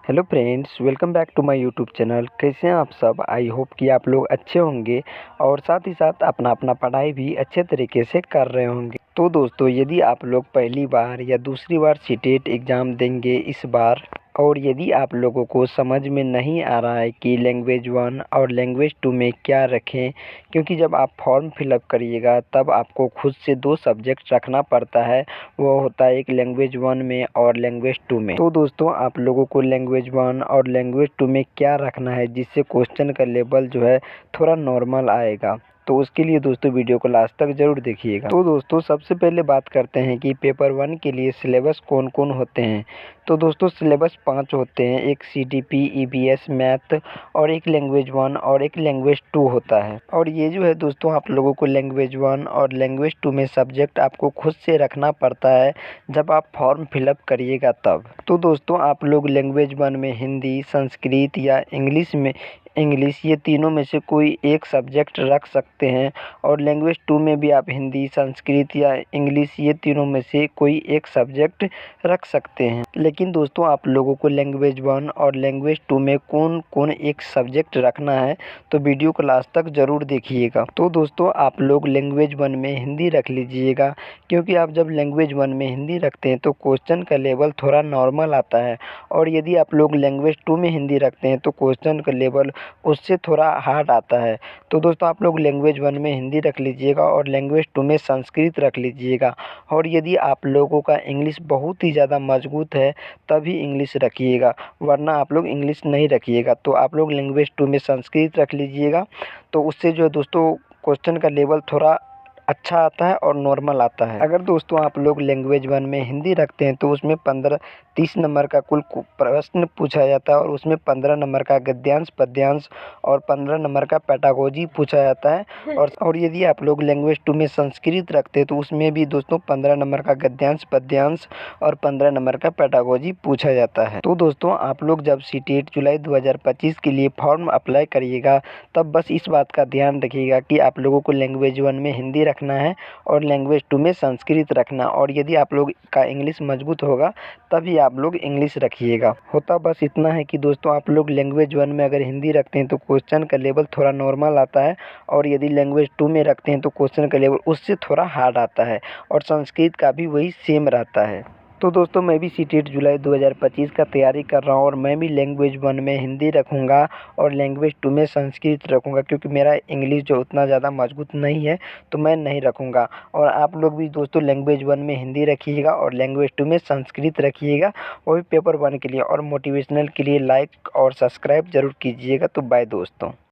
Hello friends, welcome back to my YouTube channel. कैसे हैं आप सब? आई होप कि आप लोग अच्छे होंगे और साथ ही साथ अपना अपना पढ़ाई भी अच्छे तरीके से कर रहे होंगे। तो दोस्तों, यदि आप लोग पहली बार या दूसरी बार सीटेट एग्ज़ाम देंगे इस बार, और यदि आप लोगों को समझ में नहीं आ रहा है कि लैंग्वेज 1 और लैंग्वेज 2 में क्या रखें, क्योंकि जब आप फॉर्म फिलअप करिएगा तब आपको खुद से 2 सब्जेक्ट रखना पड़ता है। वो होता है एक लैंग्वेज 1 में और लैंग्वेज 2 में। तो दोस्तों, आप लोगों को लैंग्वेज 1 और लैंग्वेज 2 में क्या रखना है जिससे क्वेश्चन का लेवल जो है थोड़ा नॉर्मल आएगा, तो उसके लिए दोस्तों वीडियो को लास्ट तक ज़रूर देखिएगा। तो दोस्तों, सबसे पहले बात करते हैं कि पेपर 1 के लिए सिलेबस कौन कौन होते हैं। तो दोस्तों, सिलेबस 5 होते हैं। एक सीटीपी, ईवीएस, मैथ और एक लैंग्वेज 1 और एक लैंग्वेज 2 होता है। और ये जो है दोस्तों, आप लोगों को लैंग्वेज 1 और लैंग्वेज 2 में सब्जेक्ट आपको खुद से रखना पड़ता है जब आप फॉर्म फिलअप करिएगा तब। तो दोस्तों, आप लोग लैंग्वेज 1 में हिंदी, संस्कृत या इंग्लिश ये तीनों में से कोई एक सब्जेक्ट रख सकते हैं। और लैंग्वेज 2 में भी आप हिंदी, संस्कृत या इंग्लिश ये तीनों में से कोई एक सब्जेक्ट रख सकते हैं। लेकिन दोस्तों, आप लोगों को लैंग्वेज 1 और लैंग्वेज 2 में कौन कौन एक सब्जेक्ट रखना है, तो वीडियो को लास्ट तक ज़रूर देखिएगा। तो दोस्तों, आप लोग लैंग्वेज 1 में हिंदी रख लीजिएगा, क्योंकि आप जब लैंग्वेज 1 में हिंदी रखते हैं तो क्वेश्चन का लेवल थोड़ा नॉर्मल आता है। और यदि आप लोग लैंग्वेज 2 में हिंदी रखते हैं तो क्वेश्चन का लेवल उससे थोड़ा हार्ड आता है। तो दोस्तों, आप लोग लैंग्वेज 1 में हिंदी रख लीजिएगा और लैंग्वेज 2 में संस्कृत रख लीजिएगा। और यदि आप लोगों का इंग्लिश बहुत ही ज़्यादा मजबूत है तभी इंग्लिश रखिएगा, वरना आप लोग इंग्लिश नहीं रखिएगा। तो आप लोग लैंग्वेज 2 में संस्कृत रख लीजिएगा, तो उससे जो है दोस्तों क्वेश्चन का लेवल थोड़ा अच्छा आता है और नॉर्मल आता है। अगर दोस्तों आप लोग लैंग्वेज 1 में हिंदी रखते हैं तो उसमें 30 नंबर का कुल प्रश्न पूछा जाता है, और उसमें 15 नंबर का गद्यांश, पद्यांश और 15 नंबर का पेडागोजी पूछा जाता है। और यदि आप लोग लैंग्वेज 2 में संस्कृत रखते हैं तो उसमें भी दोस्तों 15 नंबर का गद्यांश, पद्यांश और 15 नंबर का पेडागोजी पूछा जाता है। तो दोस्तों, आप लोग जब सीटेट जुलाई 2025 के लिए फॉर्म अप्लाई करिएगा तब बस इस बात का ध्यान रखिएगा कि आप लोगों को लैंग्वेज 1 में हिंदी रखना है और लैंग्वेज 2 में संस्कृत रखना। और यदि आप लोग का इंग्लिश मजबूत होगा तभी आप लोग इंग्लिश रखिएगा। होता बस इतना है कि दोस्तों, आप लोग लैंग्वेज 1 में अगर हिंदी रखते हैं तो क्वेश्चन का लेवल थोड़ा नॉर्मल आता है, और यदि लैंग्वेज 2 में रखते हैं तो क्वेश्चन का लेवल उससे थोड़ा हार्ड आता है। और संस्कृत का भी वही सेम रहता है। तो दोस्तों, मैं भी सीटेट जुलाई 2025 का तैयारी कर रहा हूँ, और मैं भी लैंग्वेज 1 में हिंदी रखूँगा और लैंग्वेज 2 में संस्कृत रखूँगा, क्योंकि मेरा इंग्लिश जो उतना ज़्यादा मजबूत नहीं है तो मैं नहीं रखूँगा। और आप लोग भी दोस्तों लैंग्वेज 1 में हिंदी रखिएगा और लैंग्वेज 2 में संस्कृत रखिएगा, वो भी पेपर 1 के लिए। और मोटिवेशनल के लिए लाइक और सब्सक्राइब ज़रूर कीजिएगा। तो बाय दोस्तों।